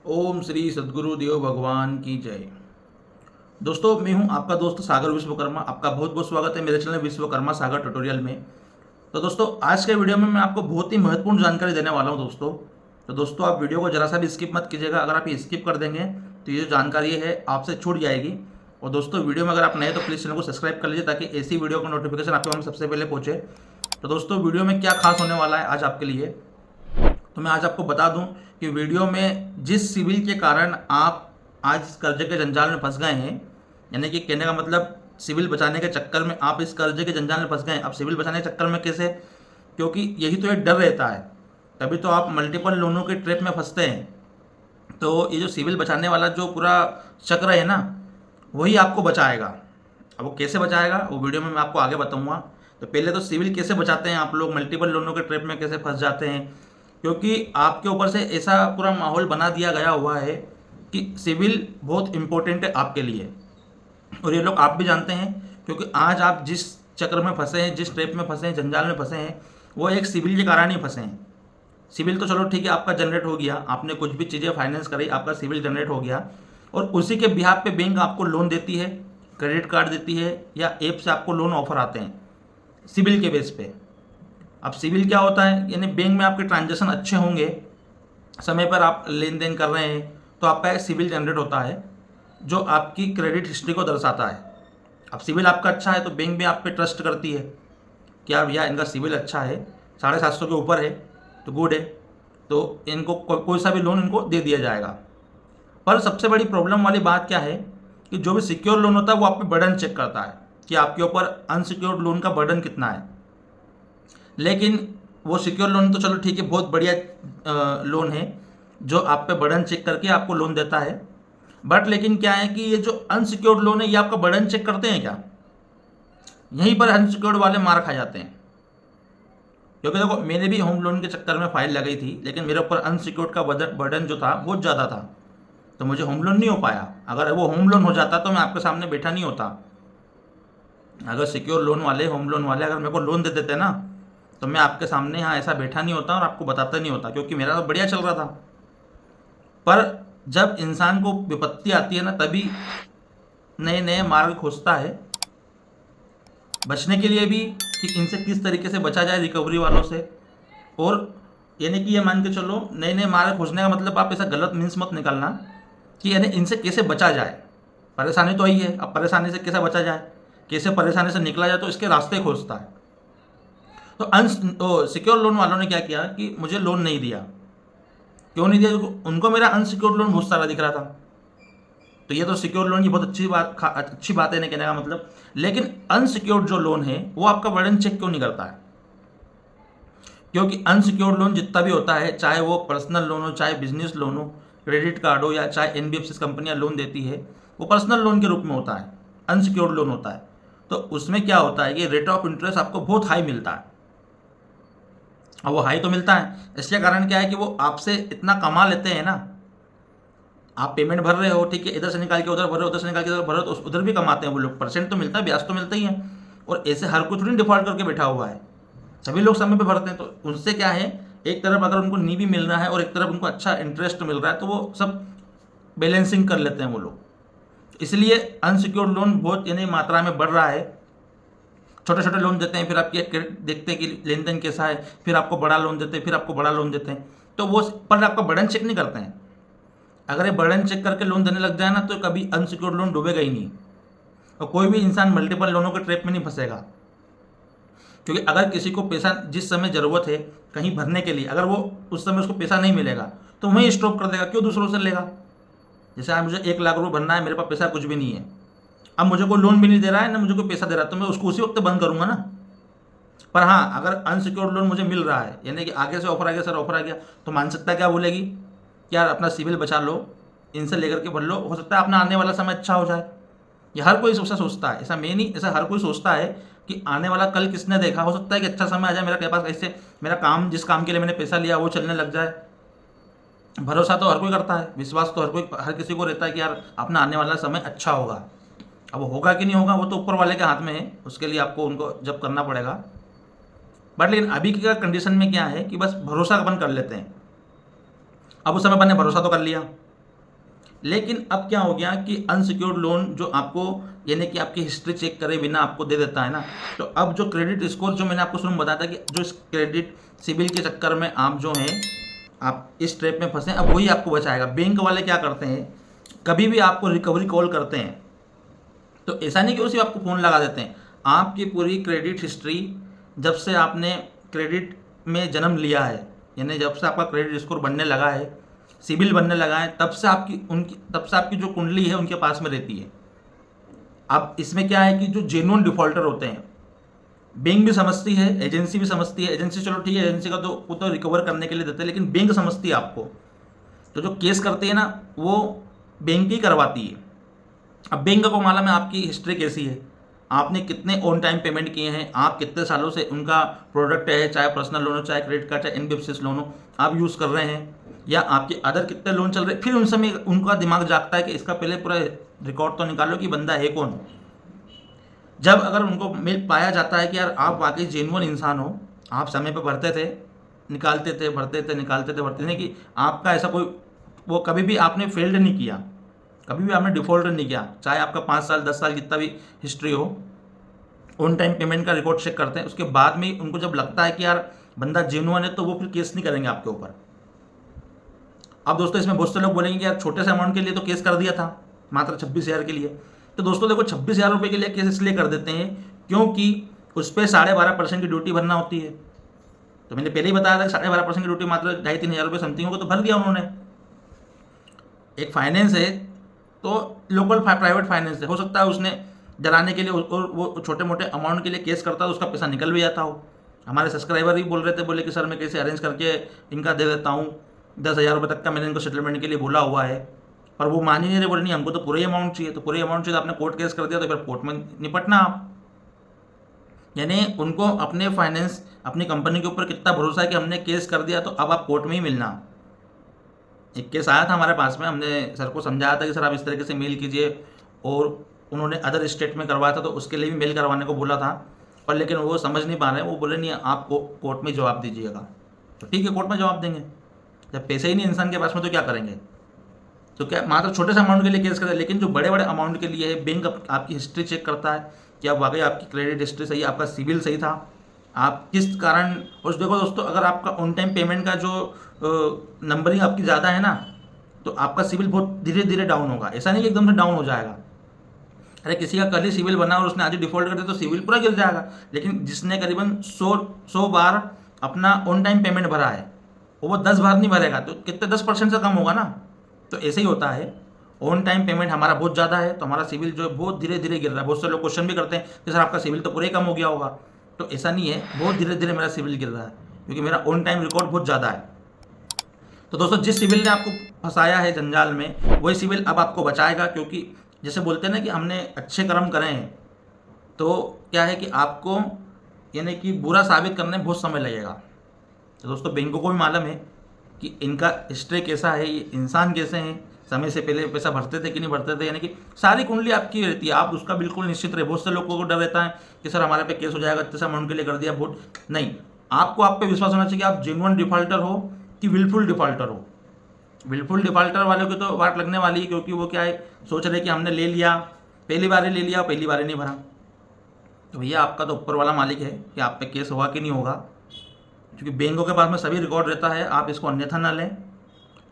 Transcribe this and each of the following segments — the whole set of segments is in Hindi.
ओम श्री सद्गुरु देव भगवान की जय। दोस्तों, मैं हूं आपका दोस्त सागर विश्वकर्मा। आपका बहुत बहुत स्वागत है मेरे चैनल विश्वकर्मा सागर ट्यूटोरियल में। तो दोस्तों, आज के वीडियो में मैं आपको बहुत ही महत्वपूर्ण जानकारी देने वाला हूं दोस्तों। तो दोस्तों, आप वीडियो को जरा सा भी स्किप मत कीजिएगा। अगर आप ये स्किप कर देंगे तो ये जो जानकारी है आपसे छूट जाएगी। और दोस्तों, वीडियो में अगर आप नए तो प्लीज़ चैनल को सब्सक्राइब कर लीजिए ताकि ऐसी वीडियो का नोटिफिकेशन आपके पास सबसे पहले पहुँचे। तो दोस्तों, वीडियो में क्या खास होने वाला है आज आपके लिए, तो मैं आज आपको बता दूं कि वीडियो में जिस सिविल के कारण आप आज इस कर्जे के जंजाल में फंस गए हैं, यानी कि कहने का मतलब सिविल बचाने के चक्कर में आप इस कर्जे के जंजाल में फंस गए हैं। अब सिविल बचाने के चक्कर में कैसे? क्योंकि यही तो एक डर रहता है, तभी तो आप मल्टीपल लोनों के ट्रैप में फंसते हैं। तो ये जो सिविल बचाने वाला जो पूरा चक्र है ना, वही आपको बचाएगा। अब वो कैसे बचाएगा वो वीडियो में मैं आपको आगे बताऊंगा। तो पहले तो सिविल कैसे बचाते हैं आप लोग, मल्टीपल लोनों के ट्रैप में कैसे फंस जाते हैं, क्योंकि आपके ऊपर से ऐसा पूरा माहौल बना दिया गया हुआ है कि सिविल बहुत इम्पोर्टेंट है आपके लिए। और ये लोग आप भी जानते हैं, क्योंकि आज आप जिस चक्र में फंसे हैं, जिस ट्रैप में फंसे हैं, जंजाल में फंसे हैं, वो एक सिविल के कारण ही फंसे हैं। सिविल तो चलो ठीक है, आपका जनरेट हो गया, आपने कुछ भी चीज़ें फाइनेंस करी, आपका सिविल जनरेट हो गया, और उसी के बिहाफ पे बैंक आपको लोन देती है, क्रेडिट कार्ड देती है, या ऐप से आपको लोन ऑफर आते हैं सिविल के बेस पे। अब सिविल क्या होता है, यानी बैंक में आपके ट्रांजैक्शन अच्छे होंगे, समय पर आप लेन देन कर रहे हैं, तो आपका एक सिविल जनरेट होता है जो आपकी क्रेडिट हिस्ट्री को दर्शाता है। अब सिविल आपका अच्छा है तो बैंक भी आप पे ट्रस्ट करती है कि आप यार इनका सिविल अच्छा है, 750 के ऊपर है तो गुड है, तो इनको कोई सा भी लोन इनको दे दिया जाएगा। पर सबसे बड़ी प्रॉब्लम वाली बात क्या है कि जो भी सिक्योर लोन होता है वो आप पे बर्डन चेक करता है कि आपके ऊपर अनसिक्योर्ड लोन का बर्डन कितना है। लेकिन वो सिक्योर लोन तो चलो ठीक है, बहुत बढ़िया लोन है जो आप पे बर्डन चेक करके आपको लोन देता है। बट लेकिन क्या है कि ये जो अनसिक्योर्ड लोन है ये आपका बर्डन चेक करते हैं क्या? यहीं पर अनसिक्योर्ड वाले मार खा जाते हैं। क्योंकि देखो, मैंने भी होम लोन के चक्कर में फाइल लगाई थी, लेकिन मेरे ऊपर अनसिक्योर्ड का बर्डन जो था बहुत ज़्यादा था, तो मुझे होम लोन नहीं हो पाया। अगर वो होम लोन हो जाता तो मैं आपके सामने बैठा नहीं होता। अगर सिक्योर लोन वाले, होम लोन वाले अगर मेरे को लोन दे देते ना, तो मैं आपके सामने यहाँ ऐसा बैठा नहीं होता और आपको बताता नहीं होता, क्योंकि मेरा तो बढ़िया चल रहा था। पर जब इंसान को विपत्ति आती है ना, तभी नए नए मार्ग खोजता है बचने के लिए भी, कि इनसे किस तरीके से बचा जाए रिकवरी वालों से। और यानी कि ये मान के चलो, नए नए मार्ग खोजने का मतलब आप ऐसा गलत मीन्स मत निकालना कि यानी इनसे कैसे बचा जाए। परेशानी तो आई है, अब परेशानी से कैसे बचा जाए, कैसे परेशानी से निकला जाए, तो इसके रास्ते खोजता है। तो सिक्योर लोन वालों ने क्या किया कि मुझे लोन नहीं दिया। क्यों नहीं दिया? क्योंकि उनको मेरा अनसिक्योर्ड लोन बहुत सारा दिख रहा था। तो ये तो सिक्योर लोन की बहुत अच्छी बात है, नहीं कहने का मतलब। लेकिन अनसिक्योर्ड जो लोन है वो आपका बर्डन चेक क्यों नहीं करता है? क्योंकि अनसिक्योर्ड लोन जितना भी होता है, चाहे वो पर्सनल लोन हो, चाहे बिजनेस लोन हो, क्रेडिट कार्ड हो, या चाहे एनबीएफसी कंपनियां लोन देती है, वो पर्सनल लोन के रूप में होता है, अनसिक्योर्ड लोन होता है। तो उसमें क्या होता है कि रेट ऑफ इंटरेस्ट आपको बहुत हाई मिलता है। अब वो हाई तो मिलता है, इसके कारण क्या है कि वो आपसे इतना कमा लेते हैं ना। आप पेमेंट भर रहे हो, ठीक है, इधर से निकाल के उधर भर रहे हो, उधर से निकाल के उधर भर रहे हो, तो उधर भी कमाते हैं वो लोग। परसेंट तो मिलता है, ब्याज तो मिलता ही है। और ऐसे हर कोई थोड़ी डिफॉल्ट करके बैठा हुआ है, सभी लोग समय पे भरते हैं। तो उनसे क्या है, एक तरफ अगर उनको नी भी मिल रहा है और एक तरफ उनको अच्छा इंटरेस्ट मिल रहा है, तो वो सब बैलेंसिंग कर लेते हैं वो लोग। इसलिए अनसिक्योर्ड लोन बहुत यानी मात्रा में बढ़ रहा है। छोटे छोटे लोन देते हैं, फिर आपकी देखते हैं कि लेन देन कैसा है, फिर आपको बड़ा लोन देते हैं, फिर आपको बड़ा लोन देते हैं। तो वो पर आपका बर्डन चेक नहीं करते हैं। अगर ये बर्डन चेक करके लोन देने लग जाए ना, तो कभी अनसिक्योर्ड लोन डूबेगा ही नहीं, और कोई भी इंसान मल्टीपल लोनों के ट्रैप में नहीं फंसेगा। क्योंकि अगर किसी को पैसा जिस समय ज़रूरत है कहीं भरने के लिए, अगर वो उस समय उसको पैसा नहीं मिलेगा तो वहीं स्टॉप कर देगा, क्यों दूसरों से लेगा। जैसे आज मुझे 1 लाख रुपये भरना है, मेरे पास पैसा कुछ भी नहीं है, अब मुझे कोई लोन भी नहीं दे रहा है ना मुझे कोई पैसा दे रहा है, तो मैं उसको उसी वक्त बंद करूँगा ना। पर हाँ, अगर अनसिक्योर्ड लोन मुझे मिल रहा है, यानी कि आगे से ऑफर आ गया, सर ऑफर आ गया, तो मानसिकता क्या बोलेगी कि यार अपना सिविल बचा लो, इनसे लेकर के भर लो, हो सकता है अपना आने वाला समय अच्छा हो जाए। ये हर कोई सोचता है, ऐसा मैं नहीं, ऐसा हर कोई सोचता है कि आने वाला कल किसने देखा, हो सकता है कि अच्छा समय आ जाए मेरे पास, ऐसे मेरा काम, जिस काम के लिए मैंने पैसा लिया वो चलने लग जाए। भरोसा तो हर कोई करता है, विश्वास तो हर किसी को रहता है कि यार अपना आने वाला समय अच्छा होगा। अब होगा कि नहीं होगा वो तो ऊपर वाले के हाथ में है, उसके लिए आपको उनको जब करना पड़ेगा। बट लेकिन अभी की कंडीशन में क्या है कि बस भरोसा अपन कर लेते हैं। अब उस समय अपन ने भरोसा तो कर लिया, लेकिन अब क्या हो गया कि अनसिक्योर्ड लोन जो आपको यानी कि आपकी हिस्ट्री चेक करे बिना आपको दे देता है ना, तो अब जो क्रेडिट स्कोर जो मैंने आपको शुरू में बताया था कि जो इस क्रेडिट सिबिल के चक्कर में आप जो हैं आप इस ट्रैप में फंसे, अब वही आपको बचाएगा। बैंक वाले क्या करते हैं, कभी भी आपको रिकवरी कॉल करते हैं तो ऐसा नहीं कि वो सिर्फ आपको फ़ोन लगा देते हैं, आपकी पूरी क्रेडिट हिस्ट्री जब से आपने क्रेडिट में जन्म लिया है, यानी जब से आपका क्रेडिट स्कोर बनने लगा है, सिबिल बनने लगा है, तब से आपकी जो कुंडली है उनके पास में रहती है। अब इसमें क्या है कि जो जेन्युइन डिफॉल्टर होते हैं, बैंक भी समझती है, एजेंसी भी समझती है, एजेंसी चलो ठीक है, एजेंसी का तो वो तो रिकवर करने के लिए देते हैं, लेकिन बैंक समझती है आपको, तो जो केस करते हैं ना वो बैंक ही करवाती है। अब बैंक को मालूम है आपकी हिस्ट्री कैसी है, आपने कितने ऑन टाइम पेमेंट किए हैं, आप कितने सालों से उनका प्रोडक्ट है, चाहे पर्सनल लोन हो, चाहे क्रेडिट कार्ड, चाहे एनबीएफसी लोन हो, आप यूज़ कर रहे हैं, या आपके अदर कितने लोन चल रहे हैं। फिर उन समय उनका दिमाग जागता है कि इसका पहले पूरा रिकॉर्ड तो निकालो कि बंदा है कौन। जब अगर उनको मिल पाया जाता है कि यार आप वाकई जेन्युइन इंसान हो, आप समय पर भरते थे, निकालते थे, भरते थे, निकालते थे, भरते थे, कि आपका ऐसा कोई वो कभी भी आपने फेल्ड नहीं किया, कभी भी आपने डिफ़ॉल्ट नहीं किया, चाहे आपका 5 साल 10 साल जितना भी हिस्ट्री हो, ऑन टाइम पेमेंट का रिकॉर्ड चेक करते हैं। उसके बाद में उनको जब लगता है कि यार बंदा जेन्युइन है, तो वो फिर केस नहीं करेंगे आपके ऊपर। अब दोस्तों इसमें बहुत से लोग बोलेंगे कि यार छोटे से अमाउंट के लिए तो केस कर दिया था, मात्र 26,000 के लिए। तो दोस्तों देखो 26,000 रुपये के लिए केस इसलिए कर देते हैं क्योंकि उस पर 12.5% की ड्यूटी भरना होती है। तो मैंने पहले ही बताया था कि 12.5% की ड्यूटी मात्र 2,500-3,000 रुपये समथिंग होगा, तो भर दिया उन्होंने। एक फाइनेंस है तो लोकल प्राइवेट फाइनेंस है, हो सकता है उसने डराने के लिए और वो छोटे मोटे अमाउंट के लिए केस करता है तो उसका पैसा निकल भी जाता हो। हमारे सब्सक्राइबर ही बोल रहे थे, बोले कि सर मैं कैसे अरेंज करके इनका दे देता हूँ, 10,000 रुपये तक का मैंने इनको सेटलमेंट के लिए बोला हुआ है, पर वो मान ही नहीं रहे, बोले नहीं हमको तो पूरा ही अमाउंट चाहिए। तो पूरे अमाउंट चाहिए तो आपने कोर्ट केस कर दिया, तो फिर कोर्ट में निपटना आप। यानी उनको अपने फाइनेंस अपनी कंपनी के ऊपर कितना भरोसा है कि हमने केस कर दिया तो अब आप कोर्ट में ही मिलना। एक केस आया था हमारे पास में, हमने सर को समझाया था कि सर आप इस तरीके से मेल कीजिए, और उन्होंने अदर स्टेट में करवाया था तो उसके लिए भी मेल करवाने को बोला था, पर लेकिन वो समझ नहीं पा रहे, वो बोले नहीं आप कोर्ट में जवाब दीजिएगा। तो ठीक है, कोर्ट में जवाब देंगे, जब पैसे ही नहीं इंसान के पास में तो क्या करेंगे। तो क्या मात्र छोटे से अमाउंट के लिए केस करते हैं, लेकिन जो बड़े बड़े अमाउंट के लिए है, बैंक आपकी हिस्ट्री चेक करता है कि आप वाकई आपकी क्रेडिट हिस्ट्री सही है, आपका सिविल सही था, आप किस कारण। और देखो दोस्तों, अगर आपका ऑन टाइम पेमेंट का जो नंबरिंग आपकी ज़्यादा है ना, तो आपका सिविल बहुत धीरे धीरे डाउन होगा, ऐसा नहीं कि एकदम से डाउन हो जाएगा। अरे किसी का कल ही सिविल बना और उसने आज ही डिफॉल्ट कर दिया तो सिविल पूरा गिर जाएगा, लेकिन जिसने करीबन 100 बार अपना ऑन टाइम पेमेंट भरा है वो 10 बार नहीं भरेगा, तो कितने 10% से कम होगा ना। तो ऐसे ही होता है, ऑन टाइम पेमेंट हमारा बहुत ज़्यादा है तो हमारा सिविल जो है बहुत धीरे धीरे गिर रहा है। बहुत से लोग क्वेश्चन भी करते हैं कि सर आपका सिविल तो पूरे कम हो गया होगा, तो ऐसा नहीं है, बहुत धीरे धीरे मेरा सिविल गिर रहा है क्योंकि मेरा ऑन टाइम रिकॉर्ड बहुत ज़्यादा है। तो दोस्तों जिस सिविल ने आपको फंसाया है जंजाल में, वही सिविल अब आपको बचाएगा, क्योंकि जैसे बोलते हैं ना कि हमने अच्छे कर्म करे हैं, तो क्या है कि आपको यानी कि बुरा साबित करने में बहुत समय लगेगा। तो दोस्तों बैंकों को भी मालूम है कि इनका हिस्ट्री कैसा है, ये इंसान कैसे हैं, समय से पहले पैसा भरते थे कि नहीं भरते थे, यानी कि सारी कुंडली आपकी रहती है, आप उसका बिल्कुल निश्चित रहे। बहुत से लोगों को डर रहता है कि सर हमारे पे केस हो जाएगा, इतने अमाउंट के लिए कर दिया बहुत। नहीं, आपको आप पे विश्वास होना चाहिए कि आप जेन्युइन डिफॉल्टर हो कि विलफुल डिफॉल्टर हो। विलफुल डिफॉल्टर वालों की तो वाट लगने वाली है, क्योंकि वो क्या है, सोच रहे कि हमने ले लिया, पहली बार ही ले लिया, पहली बार ही नहीं भरा। तो भैया आपका तो ऊपर वाला मालिक है कि आप पे केस होगा कि नहीं होगा, क्योंकि बैंकों के पास में सभी रिकॉर्ड रहता है, आप इसको अन्यथा ना लें।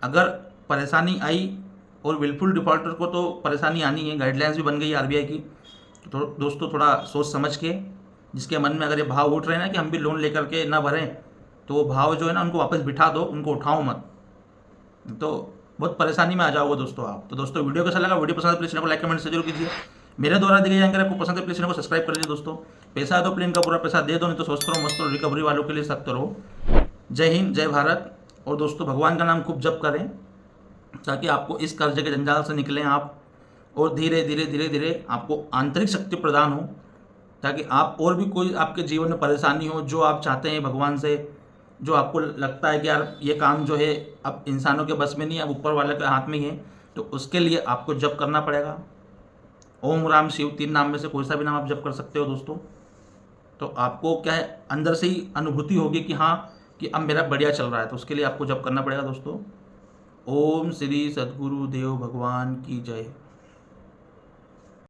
अगर परेशानी आई, और विलफुल डिफॉल्टर को तो परेशानी आनी है, गाइडलाइंस भी बन गई है आरबीआई की, तो दोस्तों थोड़ा सोच समझ के, जिसके मन में अगर ये भाव उठ रहे हैं ना कि हम भी लोन लेकर के ना भरें, तो वो भाव जो है ना उनको वापस बिठा दो, उनको उठाओ मत, तो बहुत परेशानी में आ जाओगे दोस्तों आप। तो दोस्तों वीडियो कैसा लगा, वीडियो पसंद है प्लीज़ चैनल को लाइक कमेंट से जरूर कीजिए। मेरे द्वारा दी गई जानकारी आपको पसंद है प्लीज़ चैनल को सब्सक्राइब कर लीजिए दोस्तों। पैसा है तो प्लेन का पूरा पैसा दे दो, नहीं तो स्वस्थ रहो मस्त रहो, रिकवरी वालों के लिए सख्त रहो। जय हिंद, जय भारत। और दोस्तों भगवान का नाम खूब जप करें ताकि आपको इस कर्ज के जंजाल से निकलें आप, और धीरे धीरे धीरे धीरे आपको आंतरिक शक्ति प्रदान हो, ताकि आप और भी कोई आपके जीवन में परेशानी हो जो आप चाहते हैं भगवान से, जो आपको लगता है कि यार ये काम जो है अब इंसानों के बस में नहीं, अब ऊपर वाले के हाथ में ही है, तो उसके लिए आपको जप करना पड़ेगा। ओम राम शिव 3 नाम में से कोई सा भी नाम आप जप कर सकते हो दोस्तों। तो आपको क्या है, अंदर से ही अनुभूति होगी कि हाँ कि अब मेरा बढ़िया चल रहा है, तो उसके लिए आपको जप करना पड़ेगा दोस्तों। ओम श्री सद्गुरु देव भगवान की जय।